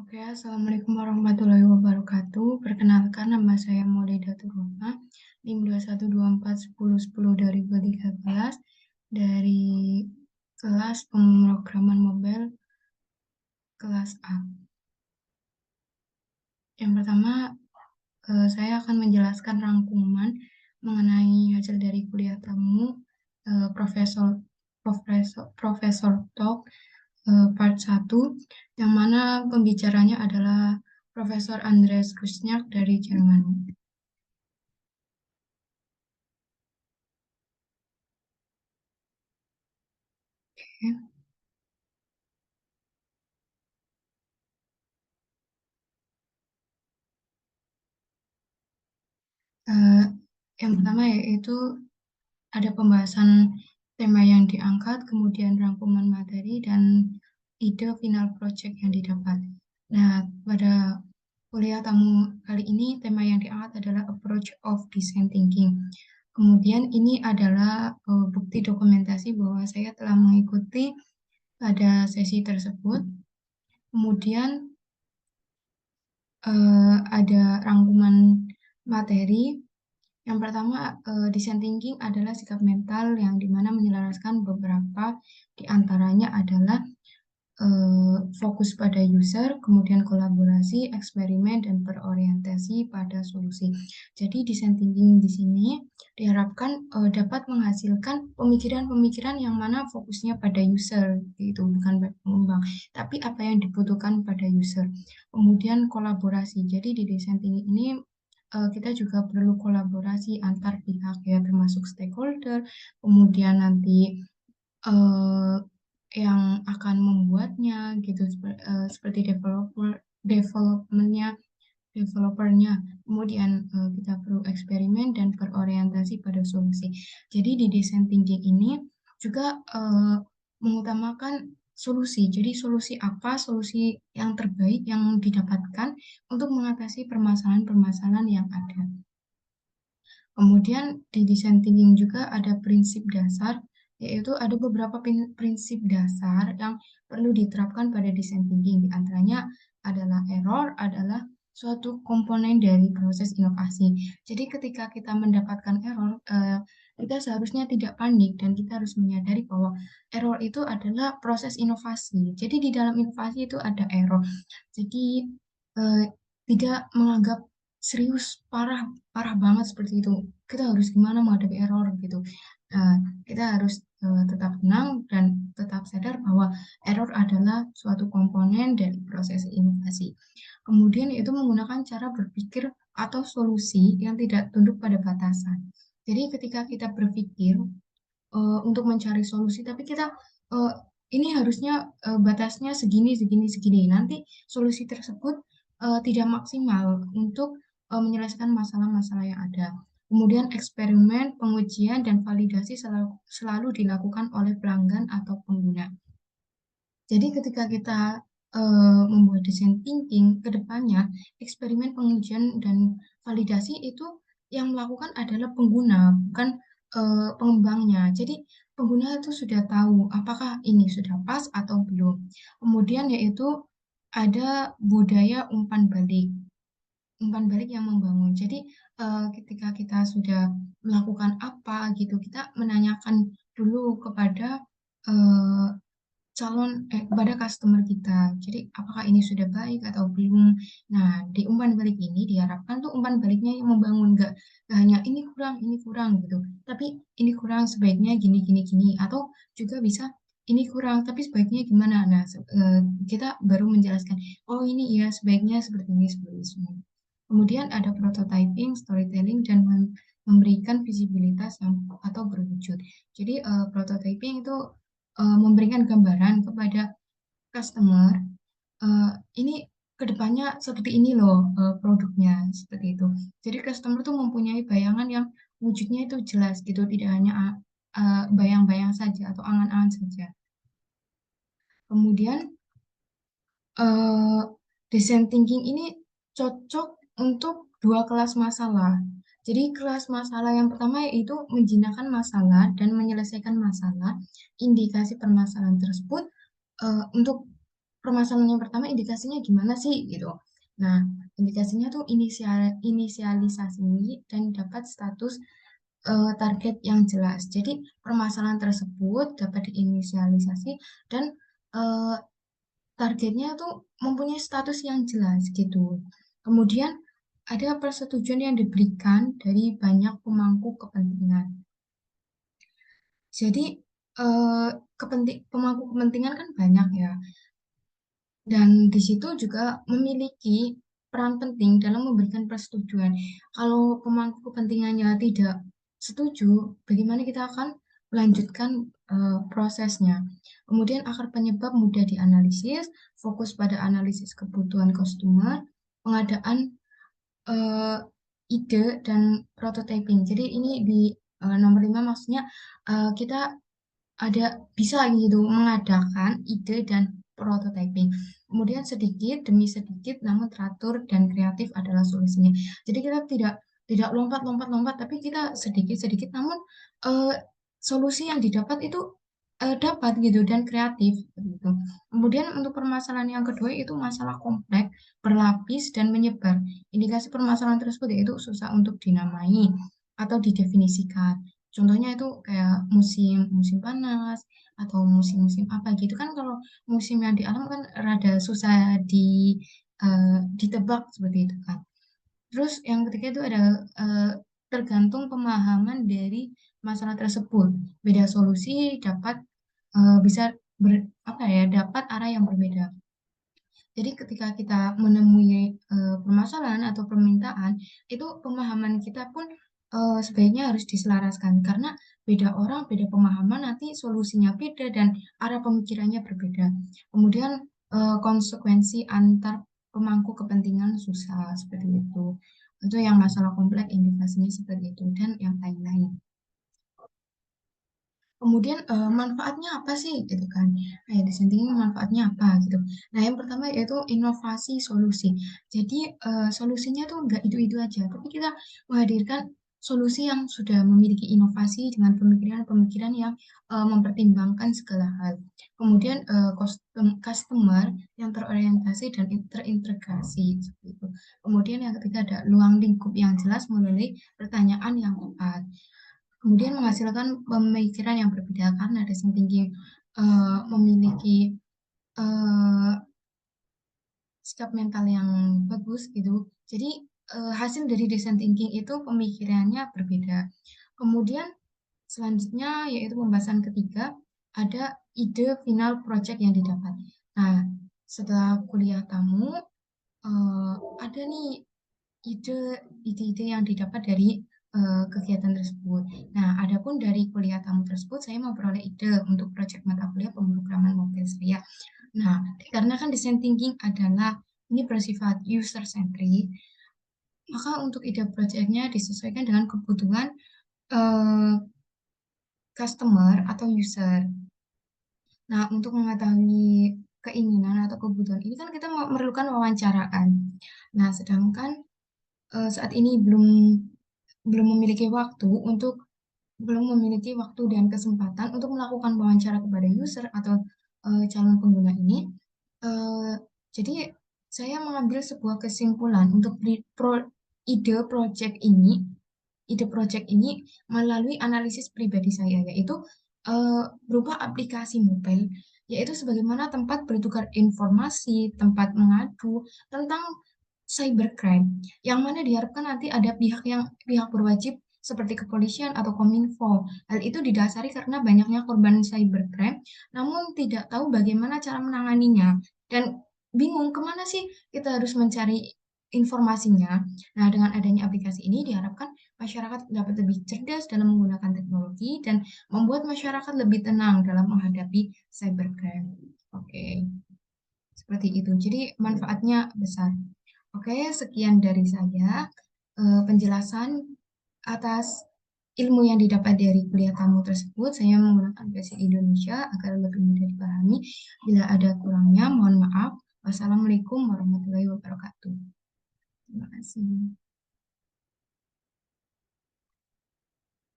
Oke, Assalamualaikum warahmatullahi wabarakatuh. Perkenalkan, nama saya Maulida Turuna, NIM 21241010 dari kelas pemrograman mobile kelas A. Yang pertama, saya akan menjelaskan rangkuman mengenai hasil dari kuliah tamu Profesor Profesor Talk part 1, yang mana pembicaranya adalah Profesor Andreas Rusniak dari Jerman. Oke. Eh, yang pertama yaitu ada pembahasan tema yang diangkat, kemudian rangkuman materi, dan ide final project yang didapat. Nah, pada kuliah tamu kali ini, tema yang diangkat adalah Approach of Design Thinking. Kemudian ini adalah bukti dokumentasi bahwa saya telah mengikuti pada sesi tersebut. Kemudian ada rangkuman materi. Yang pertama, design thinking adalah sikap mental yang dimana menyelaraskan beberapa di antaranya adalah fokus pada user, kemudian kolaborasi, eksperimen, dan berorientasi pada solusi. Jadi design thinking di sini diharapkan dapat menghasilkan pemikiran-pemikiran yang mana fokusnya pada user, itu bukan pada pengembang, tapi apa yang dibutuhkan pada user. Kemudian kolaborasi. Jadi di design thinking ini kita juga perlu kolaborasi antar pihak ya, termasuk stakeholder, kemudian nanti eh, yang akan membuatnya gitu, seperti developmentnya, developernya. Kemudian kita perlu eksperimen dan berorientasi pada solusi. Jadi di design thinking ini juga mengutamakan solusi. Jadi solusi apa, solusi yang terbaik yang didapatkan untuk mengatasi permasalahan-permasalahan yang ada. Kemudian di design thinking juga ada prinsip dasar, yaitu ada beberapa prinsip dasar yang perlu diterapkan pada design thinking. Di antaranya adalah error adalah suatu komponen dari proses inovasi. Jadi ketika kita mendapatkan error, kita seharusnya tidak panik dan kita harus menyadari bahwa error itu adalah proses inovasi. Jadi di dalam inovasi itu ada error. Jadi eh, tidak menganggap serius parah parah banget seperti itu. Kita harus gimana menghadapi error gitu. Nah, kita harus tetap tenang dan tetap sadar bahwa error adalah suatu komponen dari proses inovasi. Kemudian itu menggunakan cara berpikir atau solusi yang tidak tunduk pada batasan. Jadi ketika kita berpikir untuk mencari solusi, tapi kita eh, ini harusnya batasnya segini, segini, segini. Nanti solusi tersebut tidak maksimal untuk menyelesaikan masalah-masalah yang ada. Kemudian eksperimen, pengujian, dan validasi selalu dilakukan oleh pelanggan atau pengguna. Jadi ketika kita membuat desain thinking ke depannya, eksperimen, pengujian, dan validasi itu yang melakukan adalah pengguna, bukan pengembangnya. Jadi pengguna itu sudah tahu apakah ini sudah pas atau belum. Kemudian yaitu ada budaya umpan balik. Umpan balik yang membangun. Jadi ketika kita sudah melakukan apa gitu, kita menanyakan dulu kepada eh, kepada customer kita. Jadi apakah ini sudah baik atau belum? Nah, di umpan balik ini diharapkan tuh umpan baliknya yang membangun, nggak hanya ini kurang gitu. Tapi ini kurang sebaiknya gini gini gini, atau juga bisa ini kurang tapi sebaiknya gimana. Nah, kita baru menjelaskan, oh ini ya sebaiknya seperti ini. Kemudian ada prototyping, storytelling, dan memberikan visibilitas yang atau berwujud. Jadi prototyping itu memberikan gambaran kepada customer, ini kedepannya seperti ini loh produknya, seperti itu. Jadi customer tuh mempunyai bayangan yang wujudnya itu jelas gitu, tidak hanya bayang-bayang saja atau angan-angan saja. Kemudian eh, design thinking ini cocok untuk dua kelas masalah. Jadi kelas masalah yang pertama yaitu menjinakkan masalah dan menyelesaikan masalah, indikasi permasalahan tersebut untuk permasalahan yang pertama indikasinya gimana sih gitu. Nah, indikasinya tuh inisialisasi dan dapat status target yang jelas. Jadi permasalahan tersebut dapat diinisialisasi dan eh, targetnya tuh mempunyai status yang jelas gitu. Kemudian ada persetujuan yang diberikan dari banyak pemangku kepentingan. Jadi pemangku kepentingan kan banyak ya. Dan di situ juga memiliki peran penting dalam memberikan persetujuan. Kalau pemangku kepentingannya tidak setuju, bagaimana kita akan melanjutkan prosesnya. Kemudian akar penyebab mudah dianalisis, fokus pada analisis kebutuhan customer, pengadaan eh, ide dan prototyping. Jadi ini di nomor 5 maksudnya kita ada bisa gitu mengadakan ide dan prototyping. Kemudian sedikit demi sedikit namun teratur dan kreatif adalah solusinya. Jadi kita tidak lompat-lompat-lompat tapi kita sedikit-sedikit namun eh, solusi yang didapat itu dapat gitu dan kreatif gitu. Kemudian untuk permasalahan yang kedua itu masalah kompleks, berlapis dan menyebar. Indikasi permasalahan tersebut yaitu susah untuk dinamai atau didefinisikan. Contohnya itu kayak musim musim panas atau musim-musim apa gitu kan kalau musim yang di alam kan rada susah ditebak seperti itu kan. Terus yang ketiga itu ada tergantung pemahaman dari masalah tersebut. Beda solusi dapat bisa apa ya dapat arah yang berbeda. Jadi ketika kita menemui permasalahan atau permintaan, itu pemahaman kita pun sebaiknya harus diselaraskan karena beda orang, beda pemahaman nanti solusinya beda dan arah pemikirannya berbeda. Kemudian konsekuensi antar pemangku kepentingan susah seperti itu. Itu yang masalah kompleks indikasinya seperti itu dan yang lain-lain. Kemudian manfaatnya apa sih gitu kan? Kayak dissenting manfaatnya apa gitu. Nah, yang pertama yaitu inovasi solusi. Jadi solusinya tuh nggak itu-itu aja, tapi kita menghadirkan solusi yang sudah memiliki inovasi dengan pemikiran-pemikiran yang mempertimbangkan segala hal. Kemudian customer yang terorientasi dan terintegrasi seperti itu. Kemudian yang ketiga ada ruang lingkup yang jelas melalui pertanyaan yang tepat. Kemudian menghasilkan pemikiran yang berbeda karena desain tinggi memiliki eh, sikap mental yang bagus gitu. Jadi hasil dari desain thinking itu pemikirannya berbeda. Kemudian selanjutnya yaitu pembahasan ketiga ada ide final project yang didapat. Nah, setelah kuliah tamu ada nih ide ide-ide yang didapat dari kegiatan tersebut. Nah, adapun dari kuliah tamu tersebut, saya memperoleh ide untuk proyek mata kuliah pemrograman mobil saya. Nah, karena kan design thinking adalah ini bersifat user centric, maka untuk ide proyeknya disesuaikan dengan kebutuhan eh, customer atau user. Nah, untuk mengetahui keinginan atau kebutuhan ini kan kita memerlukan wawancara kan. Nah, sedangkan saat ini belum memiliki waktu untuk belum memiliki waktu dan kesempatan untuk melakukan wawancara kepada user atau calon pengguna ini. Eh, jadi saya mengambil sebuah kesimpulan untuk ide project ini, ide project ini melalui analisis pribadi saya, yaitu berupa aplikasi mobile, yaitu sebagaimana tempat bertukar informasi, tempat mengadu tentang cybercrime, yang mana diharapkan nanti ada pihak berwajib seperti kepolisian atau kominfo. Hal itu didasari karena banyaknya korban cybercrime, namun tidak tahu bagaimana cara menanganinya dan bingung kemana sih kita harus mencari informasinya. Nah, dengan adanya aplikasi ini diharapkan masyarakat dapat lebih cerdas dalam menggunakan teknologi dan membuat masyarakat lebih tenang dalam menghadapi cybercrime. Oke, seperti itu. Jadi manfaatnya besar. Oke, sekian dari saya. Penjelasan atas ilmu yang didapat dari kuliah tamu tersebut, saya menggunakan bahasa Indonesia agar lebih mudah dipahami. Bila ada kurangnya, mohon maaf. Wassalamualaikum warahmatullahi wabarakatuh. Terima kasih.